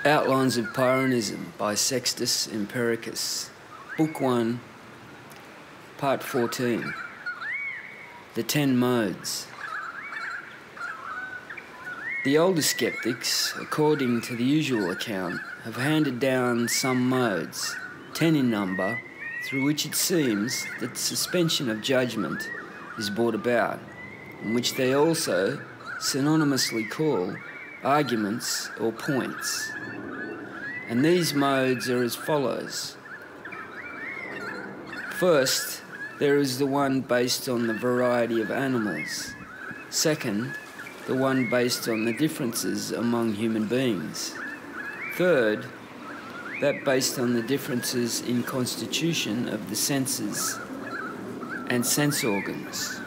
Outlines of Pyrrhonism by Sextus Empiricus. Book 1, Part 14. The 10 Modes. The older skeptics, according to the usual account, have handed down some modes, 10 in number, through which it seems that suspension of judgment is brought about, and which they also synonymously call arguments or points. And these modes are as follows. First, there is the one based on the variety of animals. Second, the one based on the differences among human beings. Third, that based on the differences in constitution of the senses and sense organs.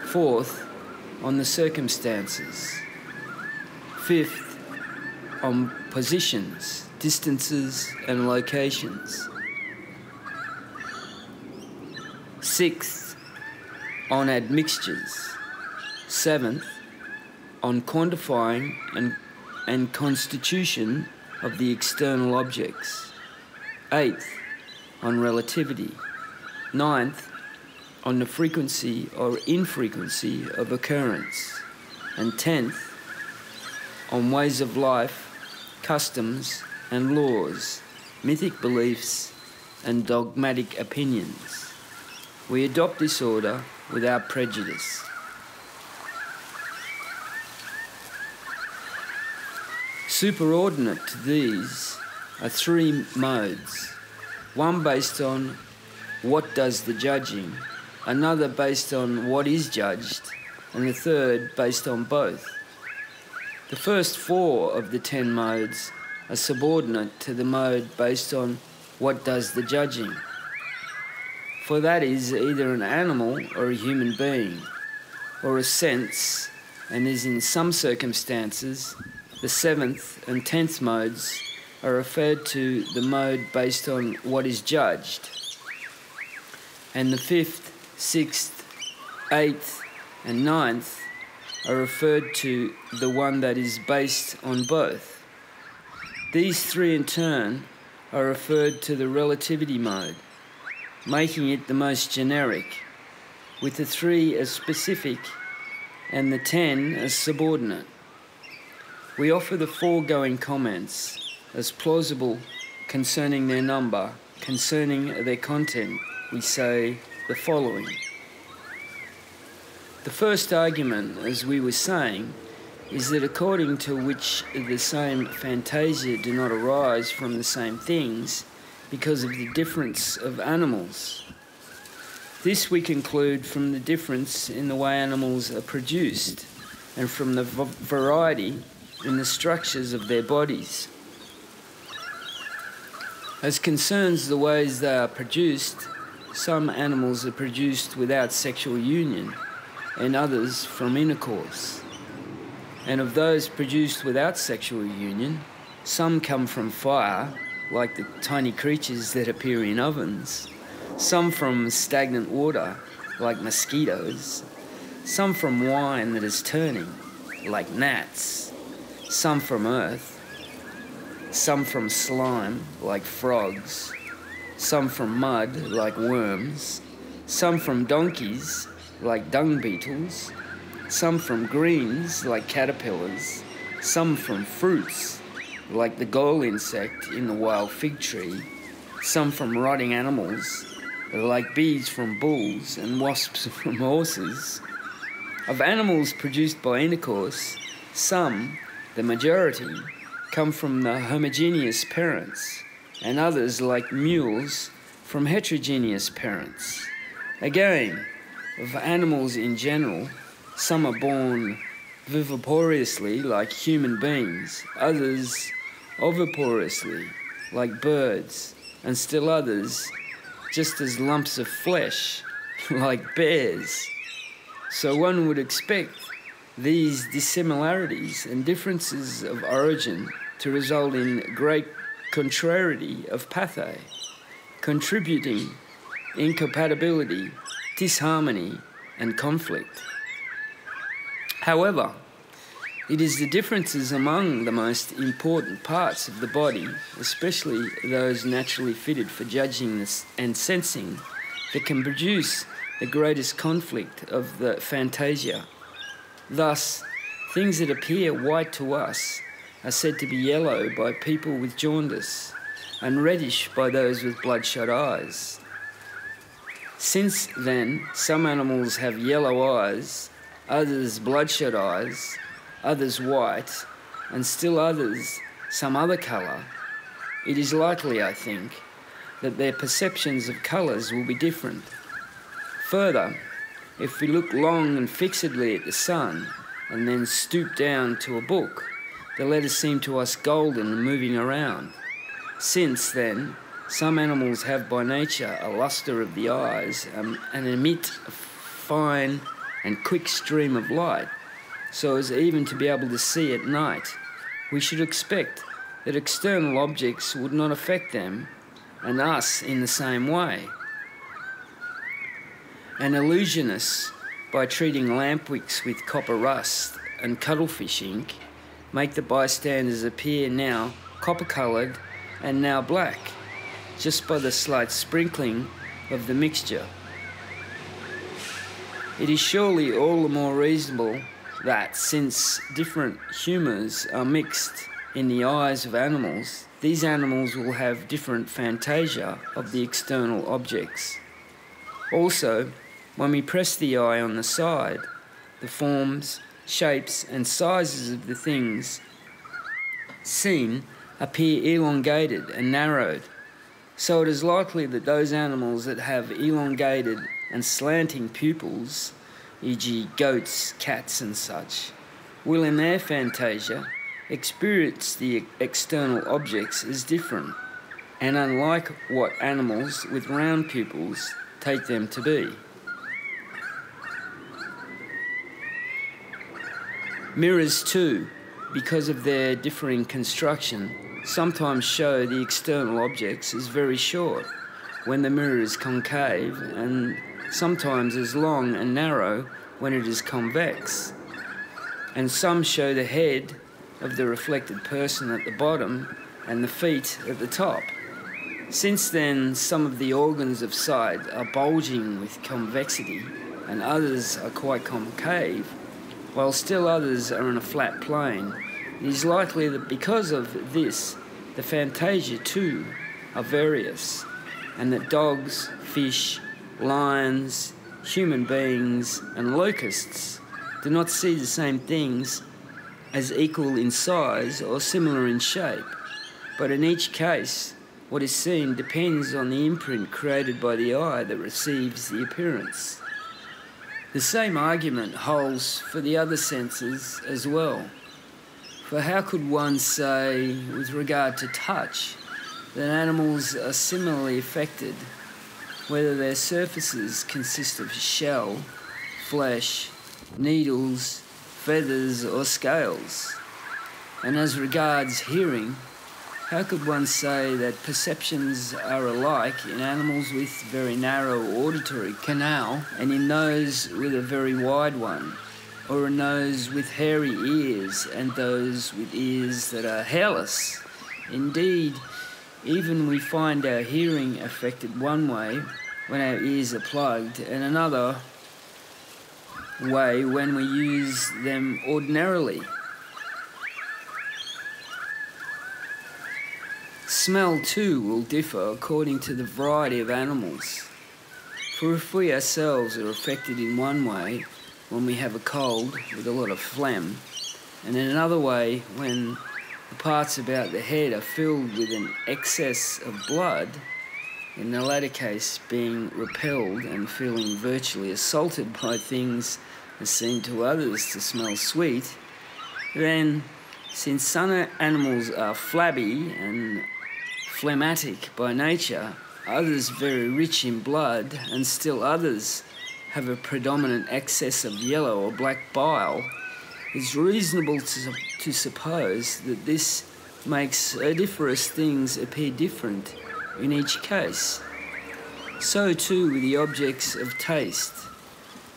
Fourth, on the circumstances. Fifth, on positions, distances and locations. Sixth, on admixtures. Seventh, on quantifying and constitution of the external objects. Eighth, on relativity. Ninth, on the frequency or infrequency of occurrence. And 10th, on ways of life, customs and laws, mythic beliefs and dogmatic opinions. We adopt this order without prejudice. Superordinate to these are 3 modes, one based on what does the judging, another based on what is judged, and the third based on both. The first 4 of the 10 modes are subordinate to the mode based on what does the judging, for that is either an animal or a human being, or a sense, and is in some circumstances. The 7th and 10th modes are referred to the mode based on what is judged, and the 5th, 6th, 8th and 9th are referred to the one that is based on both. These 3 in turn are referred to the relativity mode, making it the most generic, with the 3 as specific and the 10 as subordinate. We offer the foregoing comments as plausible concerning their number. Concerning their content, we say the following. The first argument, as we were saying, is that according to which the same fantasia do not arise from the same things because of the difference of animals. This we conclude from the difference in the way animals are produced and from the variety in the structures of their bodies. As concerns the ways they are produced, some animals are produced without sexual union and others from intercourse. And of those produced without sexual union, some come from fire, like the tiny creatures that appear in ovens, some from stagnant water, like mosquitoes, some from wine that is turning, like gnats, some from earth, some from slime, like frogs, some from mud, like worms, some from donkeys, like dung beetles, some from greens, like caterpillars, some from fruits, like the gall insect in the wild fig tree, some from rotting animals, like bees from bulls and wasps from horses. Of animals produced by intercourse, some, the majority, come from the homogeneous parents, and others, like mules, from heterogeneous parents. Again, of animals in general, some are born viviparously, like human beings, others oviparously, like birds, and still others just as lumps of flesh, like bears. So one would expect these dissimilarities and differences of origin to result in great contrariety of pathe, contributing incompatibility, disharmony, and conflict. However, It is the differences among the most important parts of the body, especially those naturally fitted for judging and sensing, that can produce the greatest conflict of the fantasia. Thus, things that appear white to us are said to be yellow by people with jaundice, and reddish by those with bloodshot eyes. Since then, some animals have yellow eyes, others bloodshot eyes, others white, and still others some other colour, it is likely, I think, that their perceptions of colours will be different. Further, if we look long and fixedly at the sun, and then stoop down to a book, the letters seem to us golden and moving around. Since then, some animals have by nature a lustre of the eyes and emit a fine and quick stream of light, so as even to be able to see at night. We should expect that external objects would not affect them and us in the same way. An illusionist, by treating lamp wicks with copper rust and cuttlefish ink, make the bystanders appear now copper-coloured and now black, just by the slight sprinkling of the mixture. It is surely all the more reasonable that, since different humours are mixed in the eyes of animals, these animals will have different fantasia of the external objects. Also, when we press the eye on the side, the forms, shapes and sizes of the things seen appear elongated and narrowed, so it is likely that those animals that have elongated and slanting pupils, e.g. goats, cats and such, will in their fantasia experience the external objects as different and unlike what animals with round pupils take them to be. Mirrors too, because of their differing construction, sometimes show the external objects as very short when the mirror is concave, and sometimes as long and narrow when it is convex. And some show the head of the reflected person at the bottom and the feet at the top. Since then, some of the organs of sight are bulging with convexity and others are quite concave, while still others are in a flat plane. It is likely that because of this, the fantasia too are various, and that dogs, fish, lions, human beings and locusts do not see the same things as equal in size or similar in shape, but in each case what is seen depends on the imprint created by the eye that receives the appearance. The same argument holds for the other senses as well. For how could one say, with regard to touch, that animals are similarly affected, whether their surfaces consist of shell, flesh, needles, feathers or scales? And as regards hearing, how could one say that perceptions are alike in animals with very narrow auditory canal and in those with a very wide one, or in those with hairy ears and those with ears that are hairless? Indeed, even we find our hearing affected one way when our ears are plugged and another way when we use them ordinarily. Smell too will differ according to the variety of animals. For if we ourselves are affected in one way when we have a cold with a lot of phlegm, and in another way when the parts about the head are filled with an excess of blood, in the latter case being repelled and feeling virtually assaulted by things that seem to others to smell sweet, then, since some animals are flabby and phlegmatic by nature, others very rich in blood, and still others have a predominant excess of yellow or black bile, it's reasonable to suppose that this makes odoriferous things appear different in each case. So too with the objects of taste,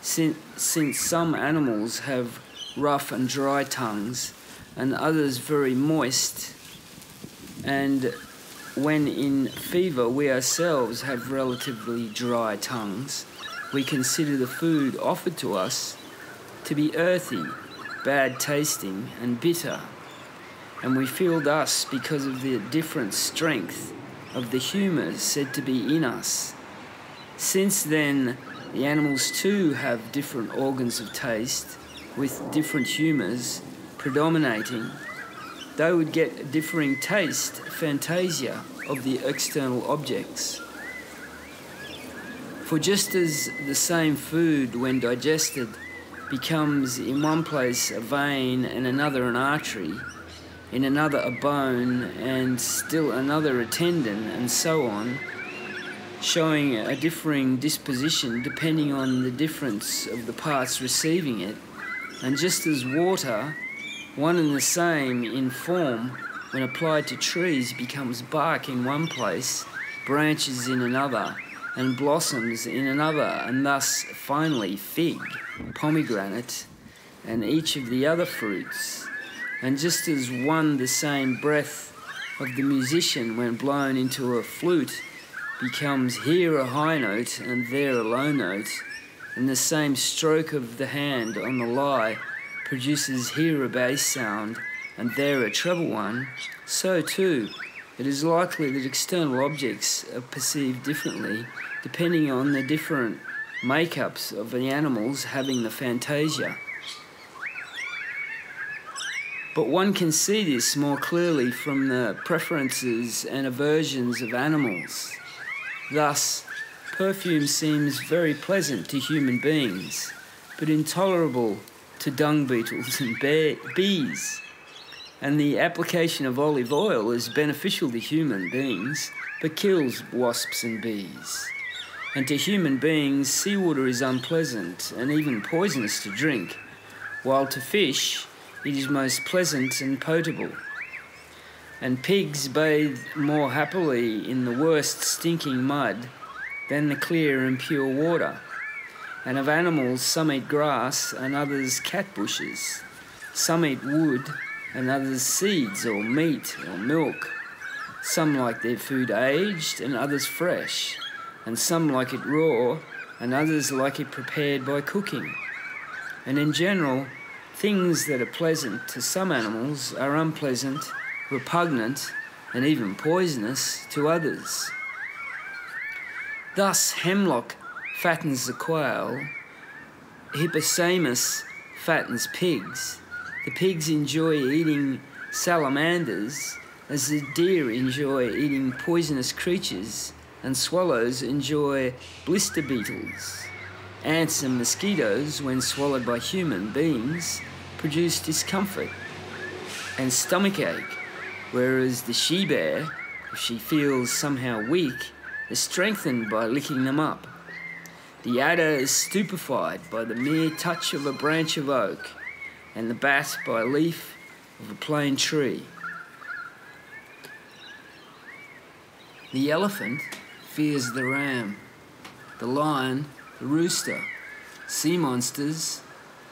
since some animals have rough and dry tongues, and others very moist, and when in fever we ourselves have relatively dry tongues, we consider the food offered to us to be earthy, bad tasting and bitter, and we feel thus because of the different strength of the humours said to be in us. Since then the animals too have different organs of taste with different humours predominating, they would get a differing taste, fantasia, of the external objects. For just as the same food, when digested, becomes in one place a vein and another an artery, in another a bone and still another a tendon, and so on, showing a differing disposition depending on the difference of the parts receiving it, and just as water, one and the same in form, when applied to trees, becomes bark in one place, branches in another, and blossoms in another, and thus finally fig, pomegranate, and each of the other fruits. And just as one the same breath of the musician, when blown into a flute, becomes here a high note and there a low note, and the same stroke of the hand on the lyre produces here a bass sound and there a treble one, so too it is likely that external objects are perceived differently depending on the different make-ups of the animals having the fantasia. But one can see this more clearly from the preferences and aversions of animals. Thus, perfume seems very pleasant to human beings, but intolerable to dung beetles and bees. And the application of olive oil is beneficial to human beings, but kills wasps and bees. And to human beings, seawater is unpleasant and even poisonous to drink, while to fish it is most pleasant and potable. And pigs bathe more happily in the worst stinking mud than the clear and pure water. And of animals, some eat grass and others cat bushes. Some eat wood and others seeds or meat or milk. Some like their food aged and others fresh. And some like it raw and others like it prepared by cooking. And in general, things that are pleasant to some animals are unpleasant, repugnant, and even poisonous to others. Thus, hemlock fattens the quail, Hipposamus fattens pigs. The pigs enjoy eating salamanders, as the deer enjoy eating poisonous creatures, and swallows enjoy blister beetles. Ants and mosquitoes, when swallowed by human beings, produce discomfort and stomachache, whereas the she-bear, if she feels somehow weak, is strengthened by licking them up. The adder is stupefied by the mere touch of a branch of oak, and the bat by a leaf of a plane tree. The elephant fears the ram, the lion the rooster, sea monsters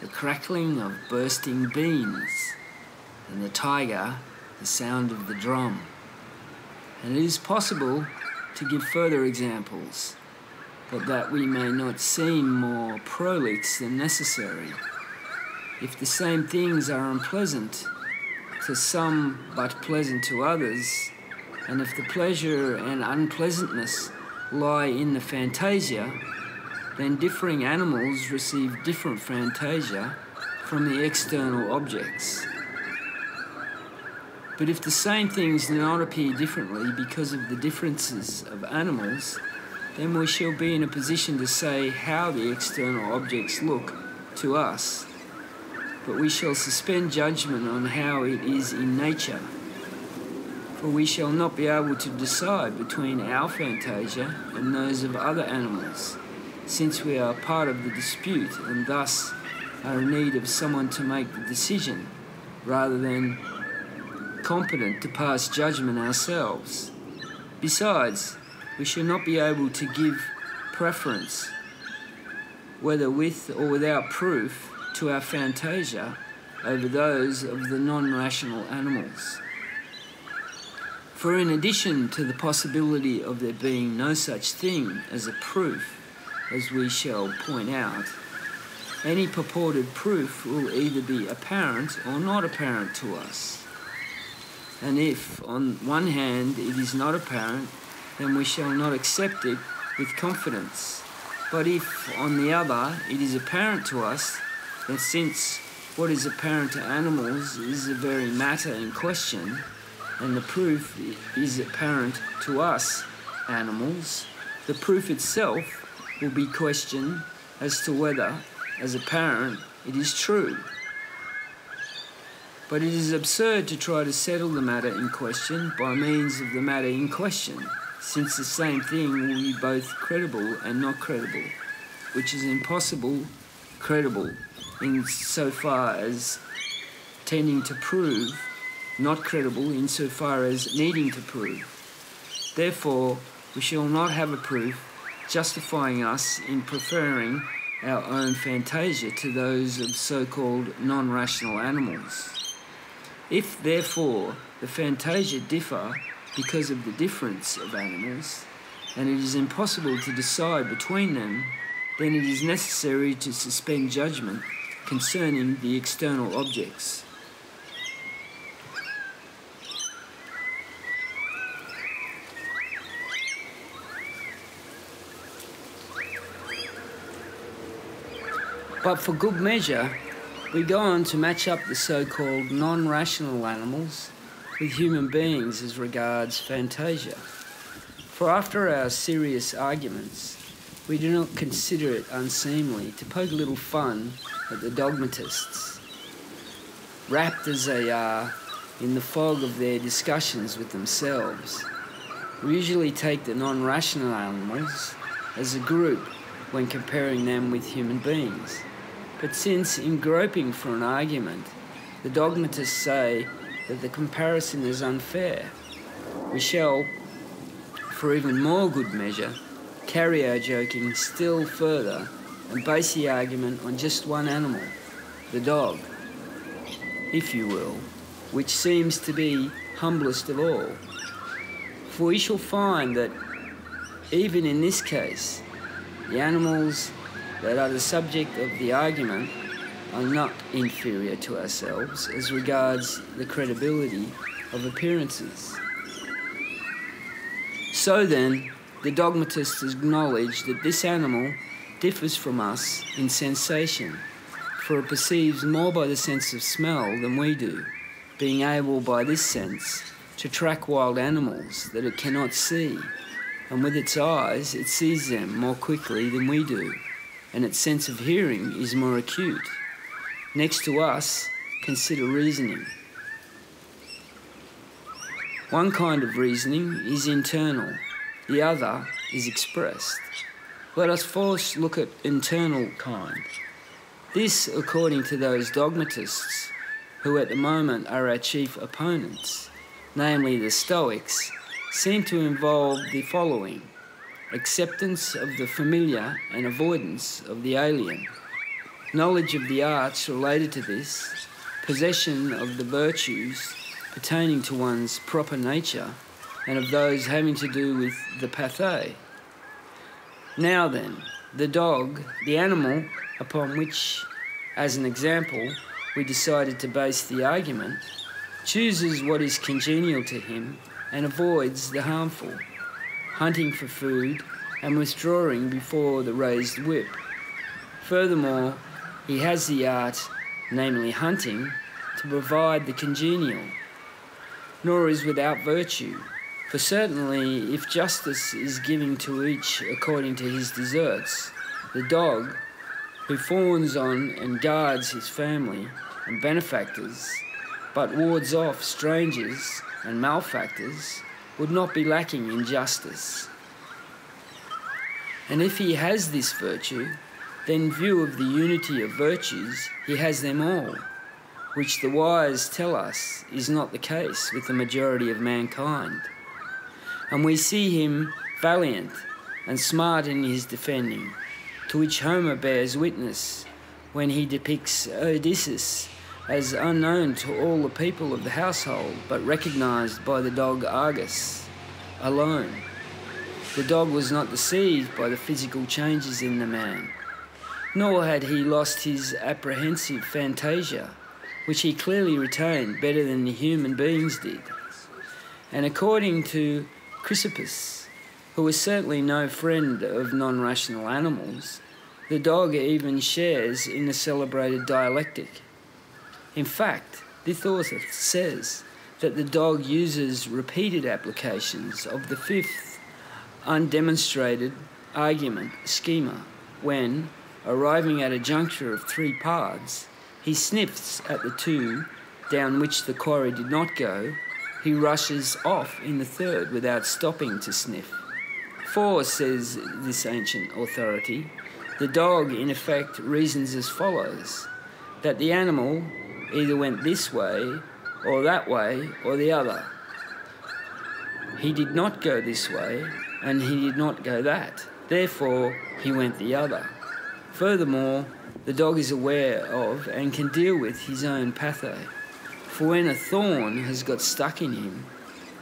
the crackling of bursting beans, and the tiger the sound of the drum. And it is possible to give further examples, but that we may not seem more prolix than necessary. If the same things are unpleasant to some but pleasant to others, and if the pleasure and unpleasantness lie in the fantasia, then differing animals receive different fantasia from the external objects. But if the same things do not appear differently because of the differences of animals, then we shall be in a position to say how the external objects look to us, but we shall suspend judgment on how it is in nature, for we shall not be able to decide between our fantasia and those of other animals, since we are part of the dispute and thus are in need of someone to make the decision, rather than competent to pass judgment ourselves. Besides, we shall not be able to give preference, whether with or without proof, to our fantasia over those of the non-rational animals. For in addition to the possibility of there being no such thing as a proof, as we shall point out, any purported proof will either be apparent or not apparent to us. And if, on one hand, it is not apparent, then we shall not accept it with confidence. But if, on the other, it is apparent to us, then since what is apparent to animals is the very matter in question, and the proof is apparent to us, animals, the proof itself will be questioned as to whether, as apparent, it is true. But it is absurd to try to settle the matter in question by means of the matter in question, since the same thing will be both credible and not credible, which is impossible credible in so far as tending to prove, not credible in so far as needing to prove. Therefore, we shall not have a proof justifying us in preferring our own fantasia to those of so-called non-rational animals. If, therefore, the fantasia differ because of the difference of animals, and it is impossible to decide between them, then it is necessary to suspend judgment concerning the external objects. But for good measure, we go on to match up the so-called non-rational animals with human beings as regards fantasia. For after our serious arguments, we do not consider it unseemly to poke a little fun at the dogmatists. Wrapped as they are in the fog of their discussions with themselves, we usually take the non-rational animals as a group when comparing them with human beings. But since, in groping for an argument, the dogmatists say that the comparison is unfair, we shall, for even more good measure, carry our joking still further and base the argument on just one animal, the dog, if you will, which seems to be humblest of all. For we shall find that even in this case, the animals that are the subject of the argument are not inferior to ourselves as regards the credibility of appearances. So then, the dogmatists acknowledge that this animal differs from us in sensation, for it perceives more by the sense of smell than we do, being able by this sense to track wild animals that it cannot see, and with its eyes it sees them more quickly than we do, and its sense of hearing is more acute. Next to us, consider reasoning. One kind of reasoning is internal, the other is expressed. Let us first look at internal kind. This, according to those dogmatists, who at the moment are our chief opponents, namely the Stoics, seem to involve the following: acceptance of the familiar and avoidance of the alien, knowledge of the arts related to this, possession of the virtues pertaining to one's proper nature, and of those having to do with the pathe. Now then, the dog, the animal upon which, as an example, we decided to base the argument, chooses what is congenial to him and avoids the harmful, hunting for food and withdrawing before the raised whip. Furthermore, he has the art, namely hunting, to provide the congenial, nor is without virtue. For certainly, if justice is given to each according to his deserts, the dog, who fawns on and guards his family and benefactors, but wards off strangers and malefactors, would not be lacking in justice. And if he has this virtue, then in view of the unity of virtues, he has them all, which the wise tell us is not the case with the majority of mankind. And we see him valiant and smart in his defending, to which Homer bears witness when he depicts Odysseus as unknown to all the people of the household, but recognised by the dog Argus alone. The dog was not deceived by the physical changes in the man, nor had he lost his apprehensive fantasia, which he clearly retained better than the human beings did. And according to Chrysippus, who was certainly no friend of non-rational animals, the dog even shares in the celebrated dialectic. In fact, this author says that the dog uses repeated applications of the fifth undemonstrated argument schema when, arriving at a juncture of three paths, he sniffs at the two down which the quarry did not go. He rushes off in the third without stopping to sniff. For, says this ancient authority, the dog in effect reasons as follows, that the animal either went this way or that way or the other. He did not go this way and he did not go that. Therefore, he went the other. Furthermore, the dog is aware of and can deal with his own pathe. For when a thorn has got stuck in him,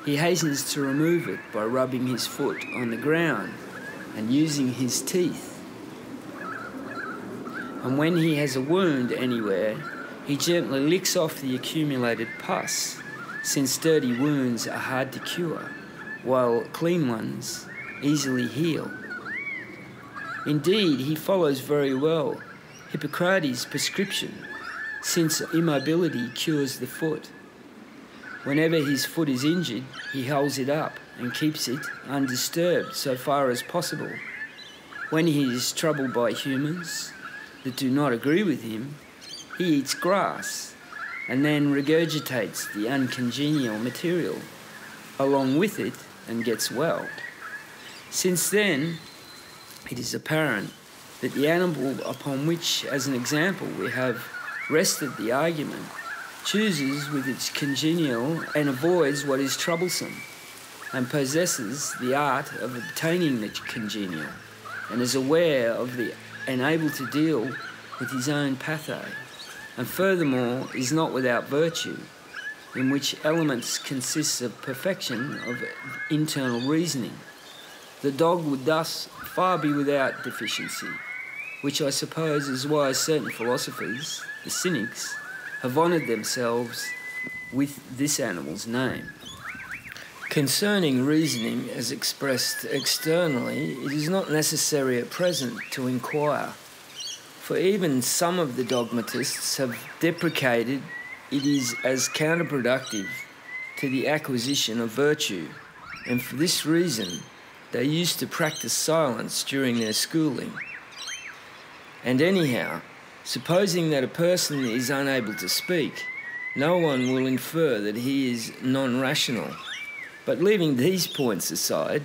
he hastens to remove it by rubbing his foot on the ground and using his teeth. And when he has a wound anywhere, he gently licks off the accumulated pus, since dirty wounds are hard to cure, while clean ones easily heal. Indeed, he follows very well Hippocrates' prescription, since immobility cures the foot. Whenever his foot is injured, he holds it up and keeps it undisturbed so far as possible. When he is troubled by humans that do not agree with him, he eats grass and then regurgitates the uncongenial material along with it and gets well. Since then, it is apparent that the animal upon which, as an example, we have rested the argument chooses with its congenial and avoids what is troublesome, and possesses the art of obtaining the congenial, and is aware of and able to deal with his own pathe, and furthermore is not without virtue, in which elements consists of perfection of internal reasoning. The dog would thus far be without deficiency, which I suppose is why certain philosophers, the cynics, have honoured themselves with this animal's name. Concerning reasoning as expressed externally, it is not necessary at present to inquire, for even some of the dogmatists have deprecated it is as counterproductive to the acquisition of virtue, and for this reason they used to practice silence during their schooling. And anyhow, supposing that a person is unable to speak, no one will infer that he is non-rational. But leaving these points aside,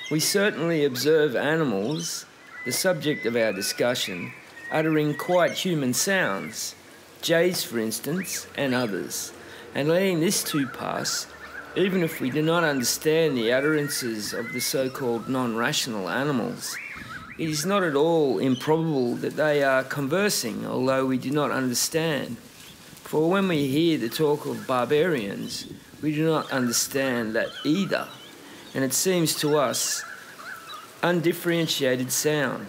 we certainly observe animals, the subject of our discussion, uttering quite human sounds, jays for instance, and others, and letting this too pass, even if we do not understand the utterances of the so-called non-rational animals, it is not at all improbable that they are conversing, although we do not understand. For when we hear the talk of barbarians, we do not understand that either, and it seems to us undifferentiated sound.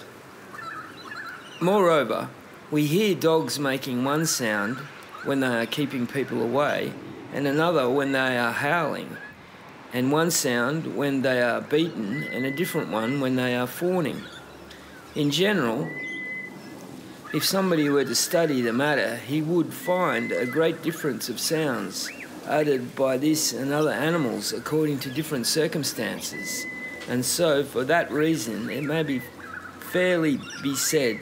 Moreover, we hear dogs making one sound when they are keeping people away, and another when they are howling, and one sound when they are beaten, and a different one when they are fawning. In general, if somebody were to study the matter, he would find a great difference of sounds uttered by this and other animals according to different circumstances, and so for that reason it may be fairly be said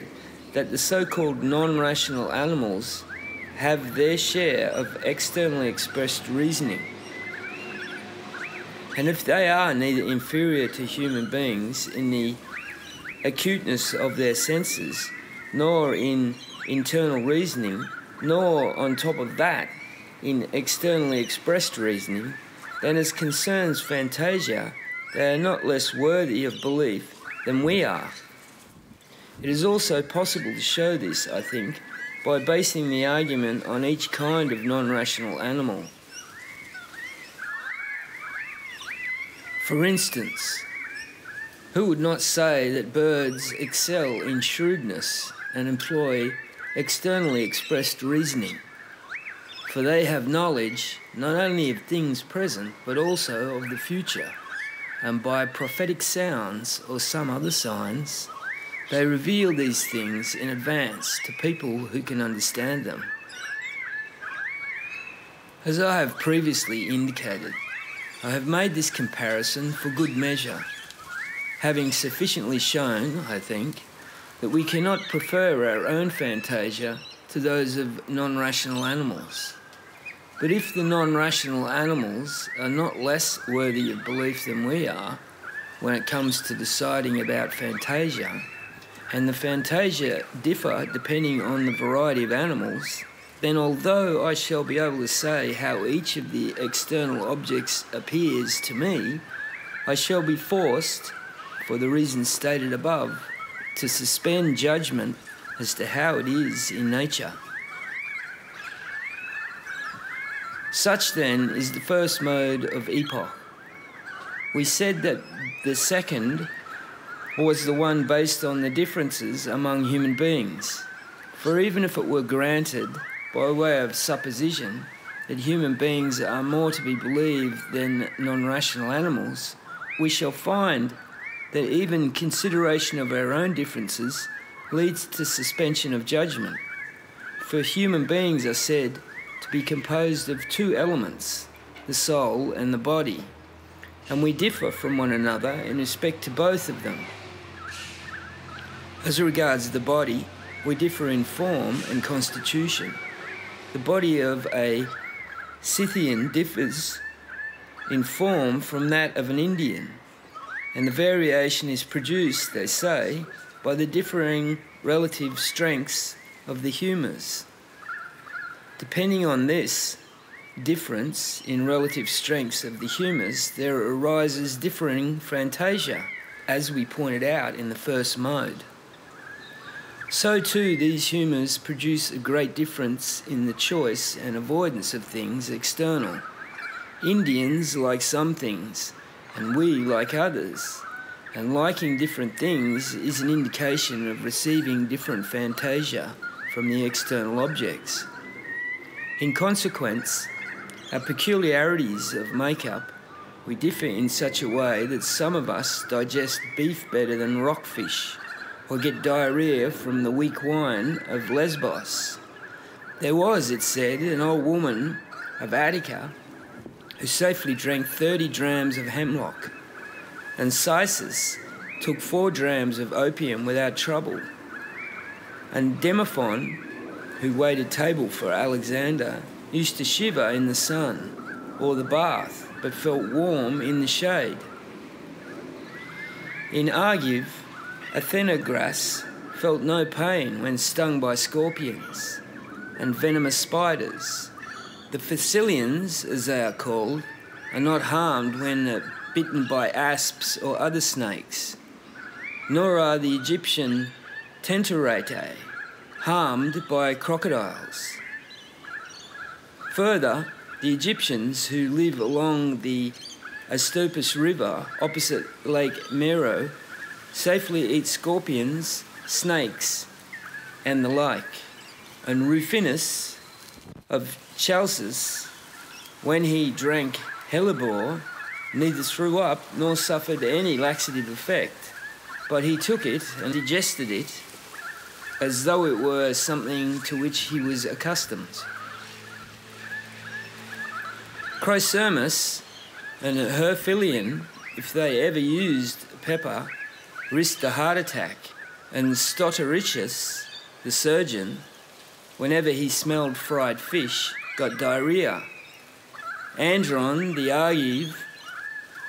that the so-called non-rational animals have their share of externally expressed reasoning. And if they are neither inferior to human beings in the acuteness of their senses, nor in internal reasoning, nor on top of that in externally expressed reasoning, then as concerns fantasia, they are not less worthy of belief than we are. It is also possible to show this, I think, by basing the argument on each kind of non-rational animal. For instance, who would not say that birds excel in shrewdness and employ externally expressed reasoning? For they have knowledge not only of things present, but also of the future, and by prophetic sounds or some other signs, they reveal these things in advance to people who can understand them. As I have previously indicated, I have made this comparison for good measure, having sufficiently shown, I think, that we cannot prefer our own fantasia to those of non-rational animals. But if the non-rational animals are not less worthy of belief than we are when it comes to deciding about fantasia, and the fantasia differ depending on the variety of animals, then although I shall be able to say how each of the external objects appears to me, I shall be forced, for the reasons stated above, to suspend judgment as to how it is in nature. Such then is the first mode of epoch. We said that the second was the one based on the differences among human beings. For even if it were granted, by way of supposition, that human beings are more to be believed than non-rational animals, we shall find that even consideration of our own differences leads to suspension of judgment. For human beings are said to be composed of two elements, the soul and the body, and we differ from one another in respect to both of them. As regards the body, we differ in form and constitution. The body of a Scythian differs in form from that of an Indian, and the variation is produced, they say, by the differing relative strengths of the humours. Depending on this difference in relative strengths of the humours, there arises differing fantasia, as we pointed out in the first mode. So too these humours produce a great difference in the choice and avoidance of things external. Indians like some things, and we like others, and liking different things is an indication of receiving different fantasia from the external objects. In consequence, our peculiarities of make-up, we differ in such a way that some of us digest beef better than rockfish, or get diarrhea from the weak wine of Lesbos. There was, it said, an old woman of Attica who safely drank 30 drams of hemlock, and Sisis took 4 drams of opium without trouble, and Demophon, who waited table for Alexander, used to shiver in the sun or the bath, but felt warm in the shade. In Argive, Athenagoras felt no pain when stung by scorpions and venomous spiders. The Thessalians, as they are called, are not harmed when bitten by asps or other snakes, nor are the Egyptian Tenterate harmed by crocodiles. Further, the Egyptians who live along the Astopus River opposite Lake Meroe safely eat scorpions, snakes, and the like. And Rufinus of Chalcis, when he drank hellebore, neither threw up nor suffered any laxative effect, but he took it and digested it as though it were something to which he was accustomed. Chrysermus and Herphilion, if they ever used pepper, risked a heart attack, and Stotoricus, the surgeon, whenever he smelled fried fish, got diarrhea. Andron, the Argive,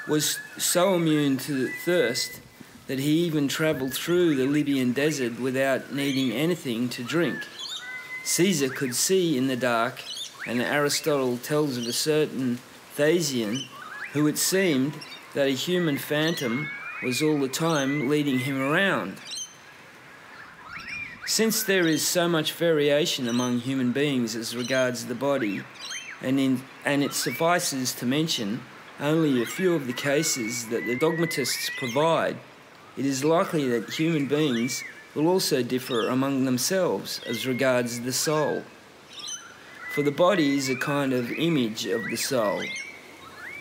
was so immune to thirst that he even travelled through the Libyan desert without needing anything to drink. Caesar could see in the dark, and Aristotle tells of a certain Thasian who it seemed that a human phantom was all the time leading him around. Since there is so much variation among human beings as regards the body, and it suffices to mention only a few of the cases that the dogmatists provide, it is likely that human beings will also differ among themselves as regards the soul. For the body is a kind of image of the soul,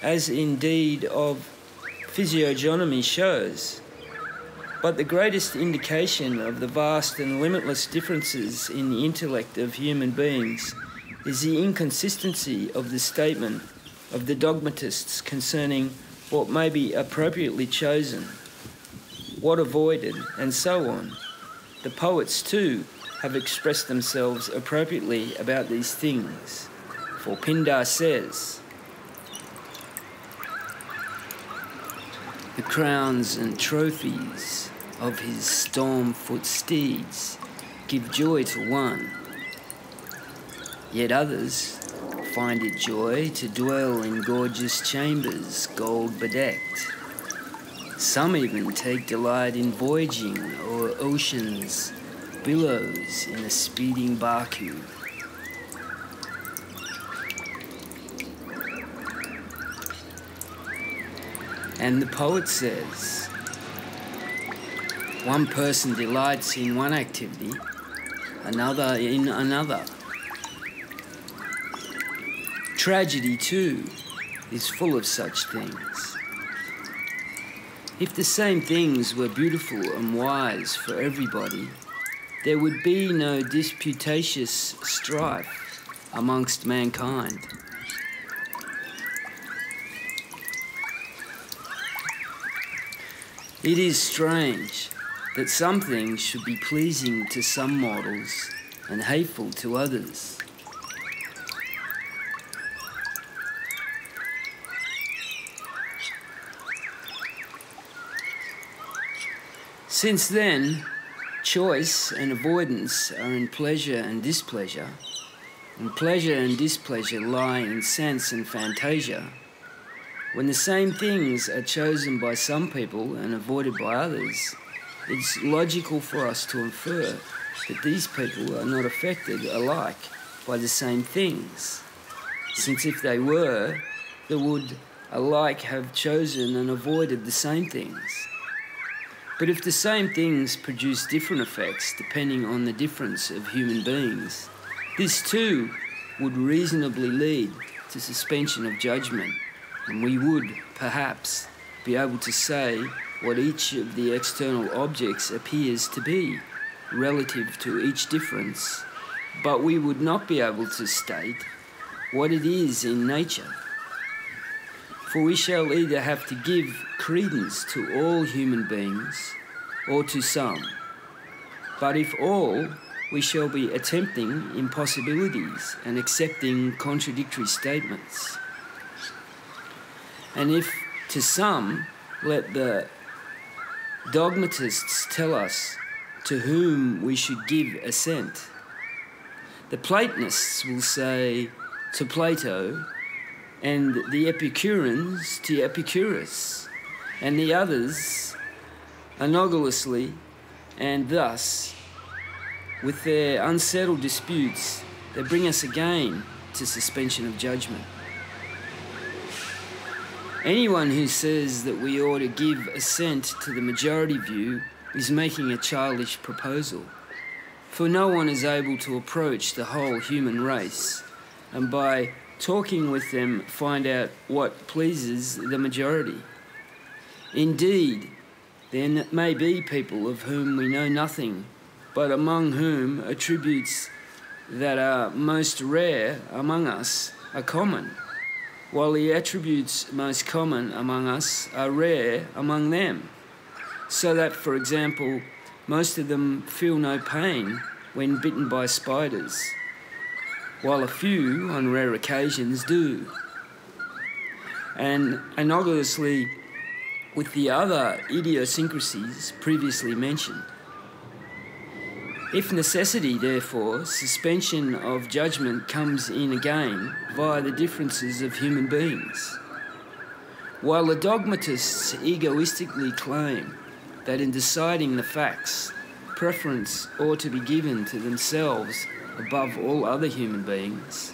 as indeed of physiognomy shows. But the greatest indication of the vast and limitless differences in the intellect of human beings is the inconsistency of the statement of the dogmatists concerning what may be appropriately chosen, what avoided, and so on. The poets, too, have expressed themselves appropriately about these things. For Pindar says, "The crowns and trophies of his storm-foot steeds give joy to one, yet others find it joy to dwell in gorgeous chambers, gold bedecked. Some even take delight in voyaging o'er ocean's billows in a speeding barque." And the poet says, "One person delights in one activity, another in another." Tragedy, too, is full of such things. If the same things were beautiful and wise for everybody, there would be no disputatious strife amongst mankind. It is strange that some things should be pleasing to some mortals and hateful to others. Since then, choice and avoidance are in pleasure and displeasure, and pleasure and displeasure lie in sense and fantasia, when the same things are chosen by some people and avoided by others, it's logical for us to infer that these people are not affected alike by the same things, since if they were, they would alike have chosen and avoided the same things. But if the same things produce different effects depending on the difference of human beings, this too would reasonably lead to suspension of judgment, and we would, perhaps, be able to say what each of the external objects appears to be, relative to each difference, but we would not be able to state what it is in nature. For we shall either have to give credence to all human beings or to some. But if all, we shall be attempting impossibilities and accepting contradictory statements. And if to some, let the dogmatists tell us to whom we should give assent. The Platonists will say to Plato, and the Epicureans to Epicurus, and the others analogously, and thus, with their unsettled disputes, they bring us again to suspension of judgment. Anyone who says that we ought to give assent to the majority view is making a childish proposal, for no one is able to approach the whole human race, and by talking with them find out what pleases the majority. Indeed, there may be people of whom we know nothing, but among whom attributes that are most rare among us are common, while the attributes most common among us are rare among them, so that, for example, most of them feel no pain when bitten by spiders, while a few, on rare occasions, do. And analogously with the other idiosyncrasies previously mentioned. If necessity, therefore, suspension of judgment comes in again via the differences of human beings. While the dogmatists egoistically claim that in deciding the facts preference ought to be given to themselves above all other human beings,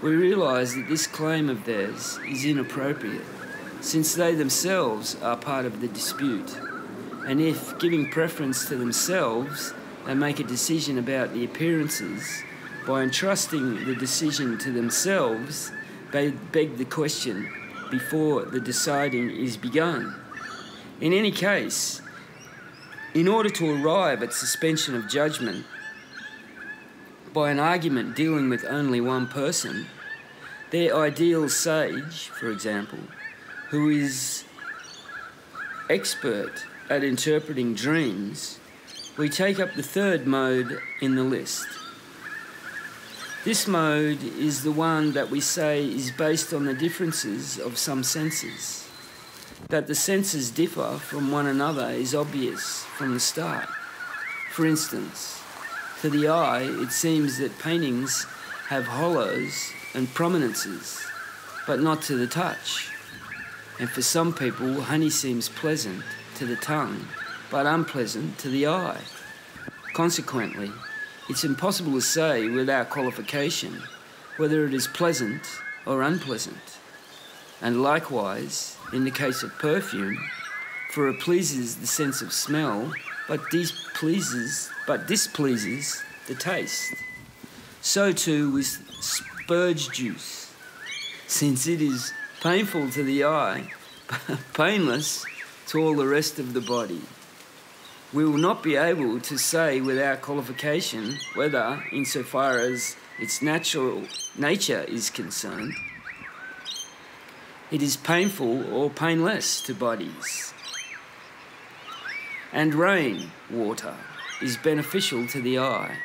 we realise that this claim of theirs is inappropriate, since they themselves are part of the dispute. And if, giving preference to themselves, they make a decision about the appearances, by entrusting the decision to themselves, they beg the question before the deciding is begun. In any case, in order to arrive at suspension of judgment by an argument dealing with only one person, their ideal sage, for example, who is expert at interpreting dreams, we take up the third mode in the list. This mode is the one that we say is based on the differences of some senses. That the senses differ from one another is obvious from the start. For instance, to the eye it seems that paintings have hollows and prominences, but not to the touch. And for some people, honey seems pleasant to the tongue, but unpleasant to the eye. Consequently, it's impossible to say without qualification whether it is pleasant or unpleasant. And likewise, in the case of perfume, for it pleases the sense of smell, but displeases the taste. So too with spurge juice, since it is painful to the eye, but painless to all the rest of the body. We will not be able to say without qualification whether, insofar as its natural nature is concerned, it is painful or painless to bodies. And rain water is beneficial to the eye,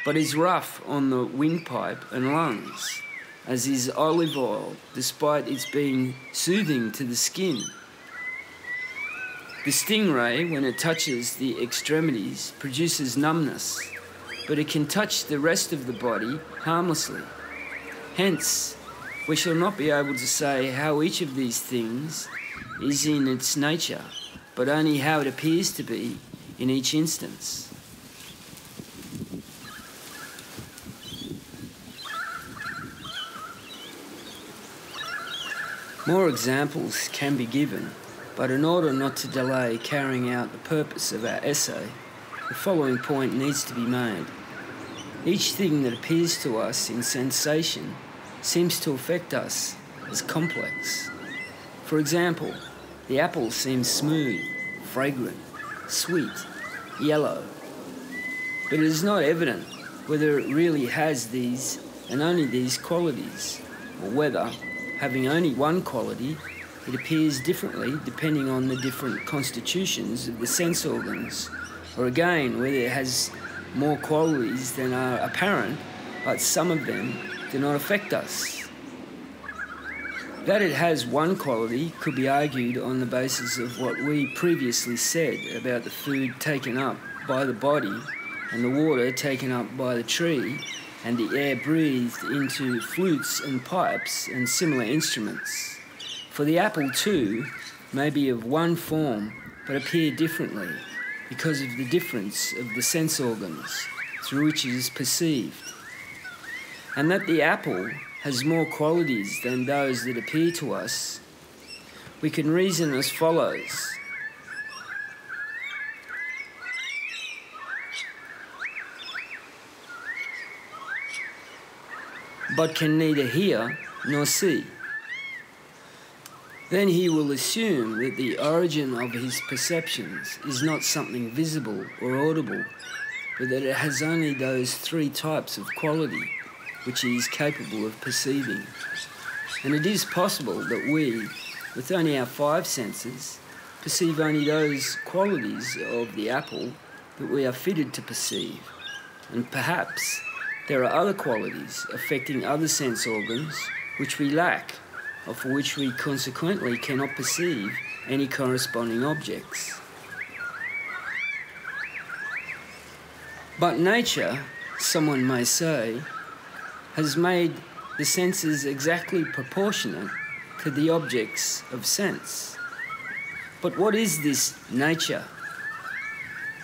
but is rough on the windpipe and lungs, as is olive oil, despite its being soothing to the skin. The stingray, when it touches the extremities, produces numbness, but it can touch the rest of the body harmlessly. Hence, we shall not be able to say how each of these things is in its nature, but only how it appears to be in each instance. More examples can be given, but in order not to delay carrying out the purpose of our essay, the following point needs to be made. Each thing that appears to us in sensation seems to affect us as complex. For example, the apple seems smooth, fragrant, sweet, yellow, but it is not evident whether it really has these and only these qualities, or whether, having only one quality, it appears differently depending on the different constitutions of the sense organs, or again, whether it has more qualities than are apparent, but some of them do not affect us. That it has one quality could be argued on the basis of what we previously said about the food taken up by the body and the water taken up by the tree and the air breathed into flutes and pipes and similar instruments. For the apple too may be of one form but appear differently because of the difference of the sense organs through which it is perceived. And that the apple has more qualities than those that appear to us, we can reason as follows. But can neither hear nor see. Then he will assume that the origin of his perceptions is not something visible or audible, but that it has only those three types of quality which he is capable of perceiving. And it is possible that we, with only our five senses, perceive only those qualities of the apple that we are fitted to perceive. And perhaps there are other qualities affecting other sense organs which we lack, or for which we consequently cannot perceive any corresponding objects. But nature, someone may say, has made the senses exactly proportionate to the objects of sense. But what is this nature?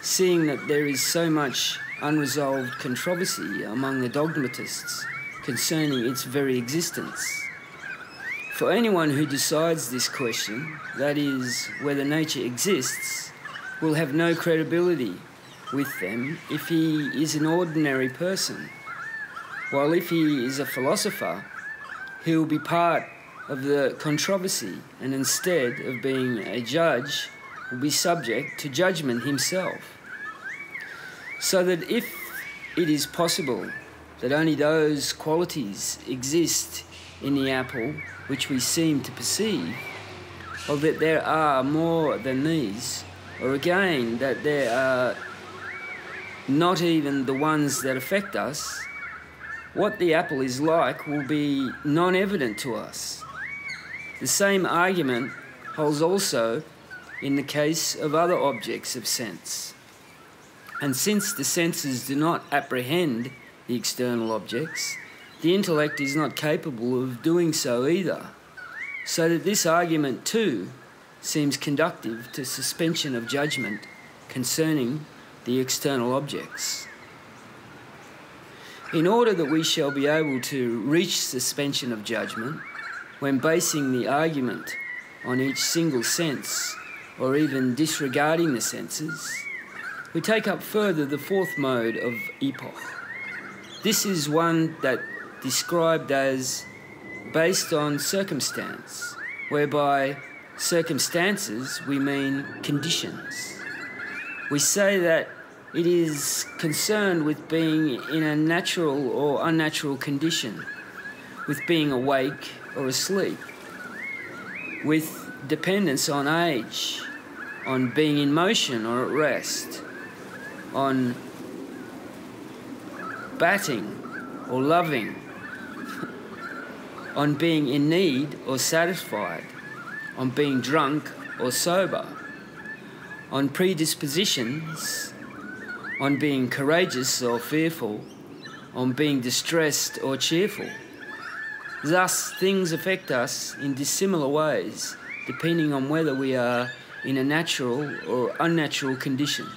seeing that there is so much unresolved controversy among the dogmatists concerning its very existence. For anyone who decides this question, that is, whether nature exists, will have no credibility with them if he is an ordinary person, while if he is a philosopher, he will be part of the controversy and instead of being a judge, will be subject to judgment himself. So that if it is possible that only those qualities exist in the apple which we seem to perceive, or that there are more than these, or again that there are not even the ones that affect us, what the apple is like will be non-evident to us. The same argument holds also in the case of other objects of sense. And since the senses do not apprehend the external objects, the intellect is not capable of doing so either, so that this argument too seems conducive to suspension of judgment concerning the external objects. In order that we shall be able to reach suspension of judgment, when basing the argument on each single sense, or even disregarding the senses, we take up further the fourth mode of epoch. This is one that described as based on circumstance, whereby circumstances we mean conditions. We say that it is concerned with being in a natural or unnatural condition, with being awake or asleep, with dependence on age, on being in motion or at rest, on batting or loving, on being in need or satisfied, on being drunk or sober, on predispositions, on being courageous or fearful, on being distressed or cheerful. Thus, things affect us in dissimilar ways, depending on whether we are in a natural or unnatural condition.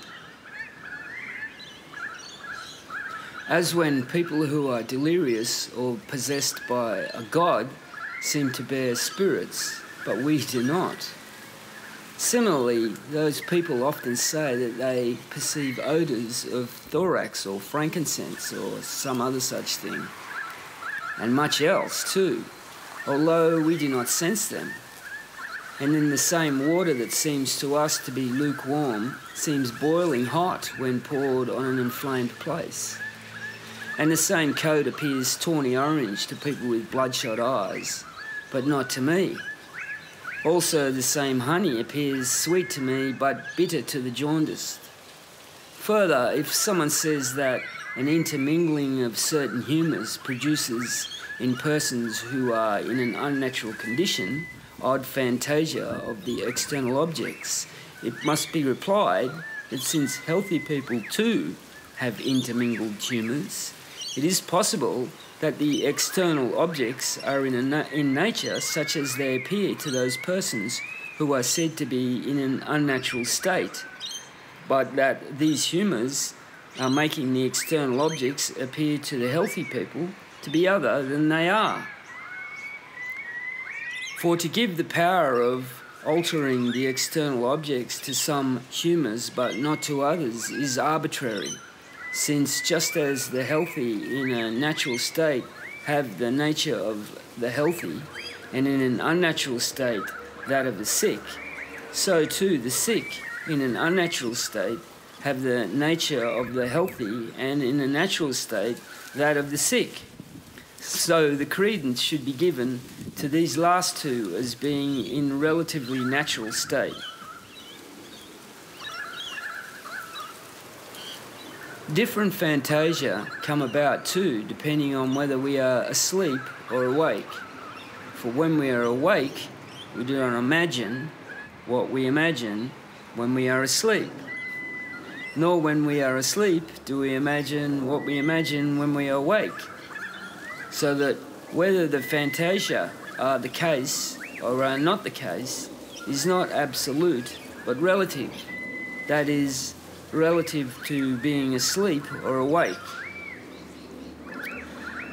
As when people who are delirious or possessed by a god seem to bear spirits, but we do not. Similarly, those people often say that they perceive odours of thorax or frankincense or some other such thing, and much else too, although we do not sense them. And then the same water that seems to us to be lukewarm seems boiling hot when poured on an inflamed place. And the same coat appears tawny orange to people with bloodshot eyes, but not to me. Also, the same honey appears sweet to me, but bitter to the jaundiced. Further, if someone says that an intermingling of certain humours produces in persons who are in an unnatural condition odd fantasia of the external objects, it must be replied that since healthy people too have intermingled humours, it is possible that the external objects are in nature such as they appear to those persons who are said to be in an unnatural state, but that these humours are making the external objects appear to the healthy people to be other than they are. For to give the power of altering the external objects to some humours but not to others is arbitrary, since just as the healthy in a natural state have the nature of the healthy, and in an unnatural state that of the sick, so too the sick in an unnatural state have the nature of the healthy, and in a natural state that of the sick. So the credence should be given to these last two as being in relatively natural state. Different fantasia come about too, depending on whether we are asleep or awake. For when we are awake, we do not imagine what we imagine when we are asleep. Nor when we are asleep do we imagine what we imagine when we are awake. So that whether the fantasia are the case or are not the case is not absolute, but relative. That is, relative to being asleep or awake.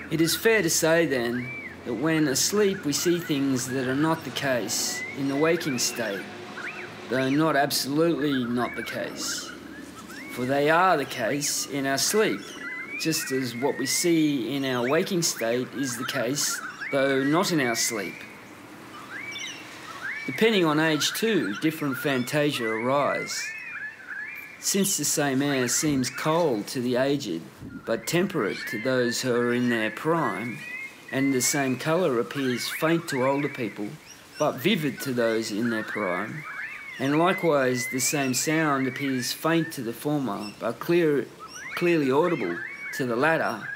It is fair to say then that when asleep we see things that are not the case in the waking state, though not absolutely not the case, for they are the case in our sleep, just as what we see in our waking state is the case, though not in our sleep. Depending on age too, different fantasia arise. Since the same air seems cold to the aged, but temperate to those who are in their prime, and the same colour appears faint to older people, but vivid to those in their prime, and likewise the same sound appears faint to the former, but clearly audible to the latter,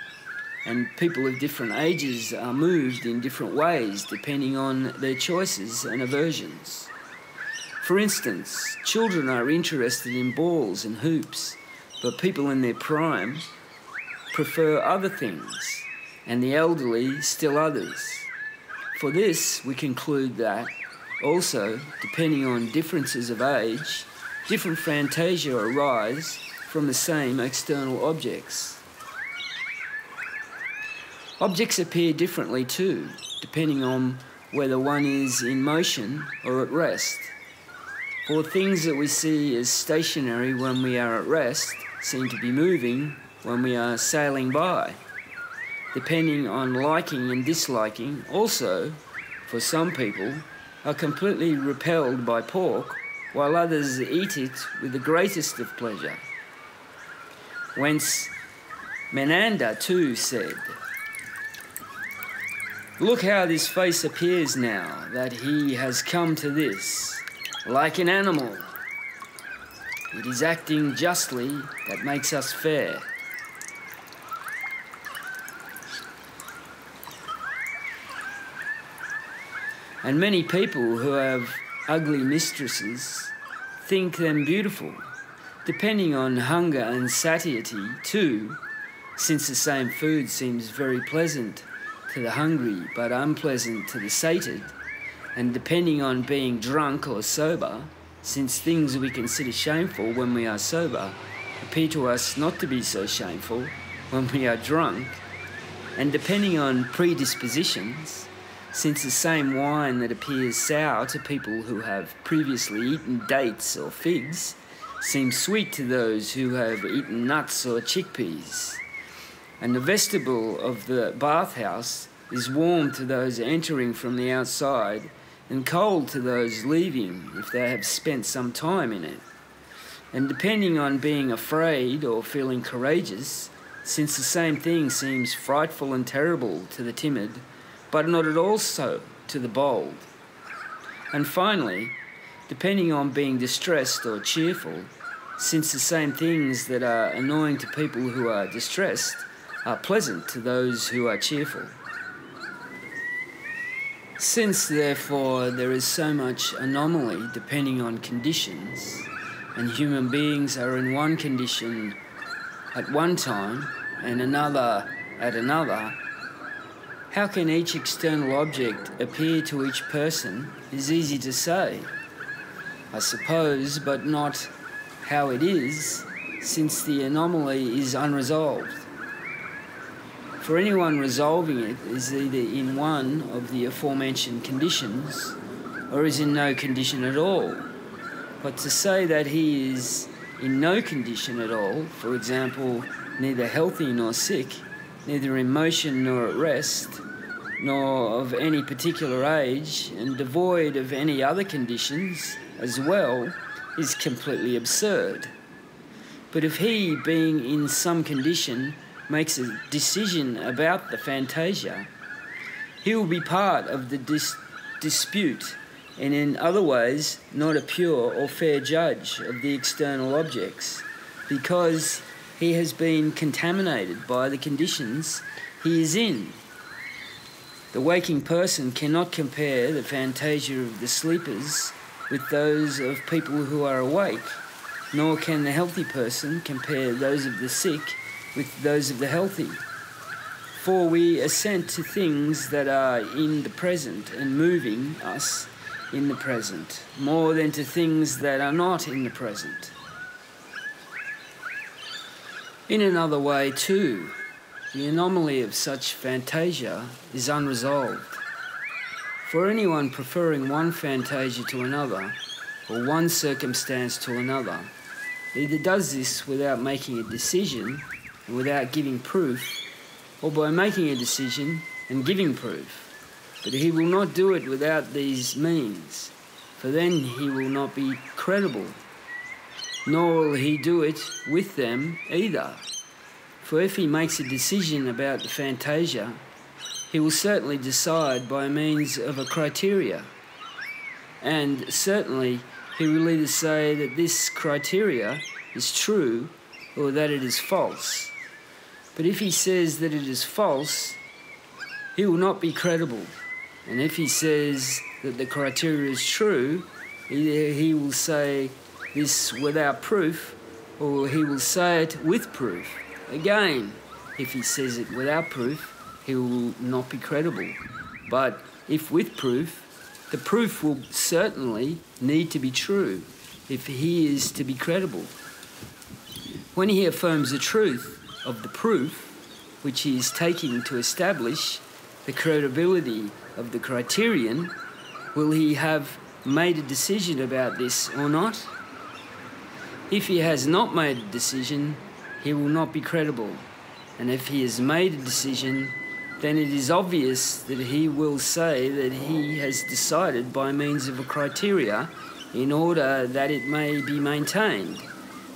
and people of different ages are moved in different ways depending on their choices and aversions. For instance, children are interested in balls and hoops, but people in their prime prefer other things, and the elderly still others. For this, we conclude that, also, depending on differences of age, different fantasia arise from the same external objects. Objects appear differently too, depending on whether one is in motion or at rest. For things that we see as stationary when we are at rest seem to be moving when we are sailing by. Depending on liking and disliking, also, for some people, are completely repelled by pork, while others eat it with the greatest of pleasure. Whence Menander too said, "Look how this face appears now that he has come to this. Like an animal, it is acting justly that makes us fair." And many people who have ugly mistresses think them beautiful, depending on hunger and satiety too, since the same food seems very pleasant to the hungry but unpleasant to the sated, and depending on being drunk or sober, since things we consider shameful when we are sober appear to us not to be so shameful when we are drunk, and depending on predispositions, since the same wine that appears sour to people who have previously eaten dates or figs seems sweet to those who have eaten nuts or chickpeas, and the vestibule of the bathhouse is warm to those entering from the outside and cold to those leaving if they have spent some time in it. And depending on being afraid or feeling courageous, since the same thing seems frightful and terrible to the timid, but not at all so to the bold. And finally, depending on being distressed or cheerful, since the same things that are annoying to people who are distressed are pleasant to those who are cheerful. Since, therefore, there is so much anomaly depending on conditions, and human beings are in one condition at one time and another at another, how can each external object appear to each person is easy to say, I suppose, but not how it is, since the anomaly is unresolved. For anyone resolving it is either in one of the aforementioned conditions or is in no condition at all. But to say that he is in no condition at all, for example, neither healthy nor sick, neither in motion nor at rest, nor of any particular age, and devoid of any other conditions as well, is completely absurd. But if he, being in some condition, makes a decision about the fantasia, he will be part of the dispute, and in other ways not a pure or fair judge of the external objects, because he has been contaminated by the conditions he is in. The waking person cannot compare the fantasia of the sleepers with those of people who are awake, nor can the healthy person compare those of the sick with those of the healthy. For we assent to things that are in the present and moving us in the present, more than to things that are not in the present. In another way too, the anomaly of such fantasia is unresolved. For anyone preferring one fantasia to another, or one circumstance to another, either does this without making a decision and without giving proof, or by making a decision and giving proof. But he will not do it without these means, for then he will not be credible, nor will he do it with them either. For if he makes a decision about the fantasia, he will certainly decide by means of a criteria, and certainly he will either say that this criteria is true or that it is false. But if he says that it is false, he will not be credible. And if he says that the criteria is true, either he will say this without proof, or he will say it with proof. Again, if he says it without proof, he will not be credible. But if with proof, the proof will certainly need to be true if he is to be credible. When he affirms the truth of the proof, which he is taking to establish the credibility of the criterion, will he have made a decision about this or not? If he has not made a decision, he will not be credible. And if he has made a decision, then it is obvious that he will say that he has decided by means of a criteria in order that it may be maintained.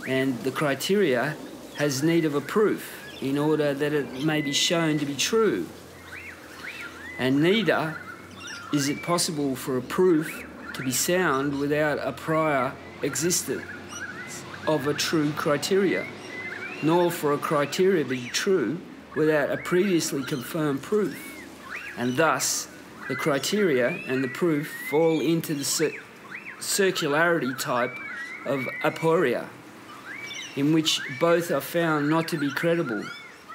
And the criteria has need of a proof in order that it may be shown to be true. And neither is it possible for a proof to be sound without a prior existence of a true criteria, nor for a criteria to be true without a previously confirmed proof. And thus, the criteria and the proof fall into the circularity type of aporia, in which both are found not to be credible,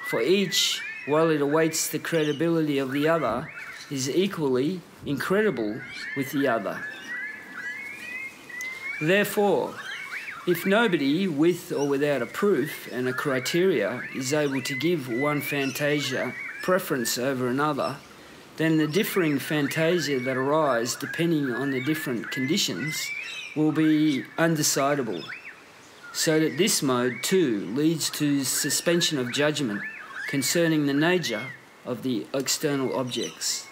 for each, while it awaits the credibility of the other, is equally incredible with the other. Therefore, if nobody, with or without a proof and a criteria, is able to give one fantasia preference over another, then the differing fantasia that arise depending on the different conditions will be undecidable, so that this mode too leads to suspension of judgment concerning the nature of the external objects.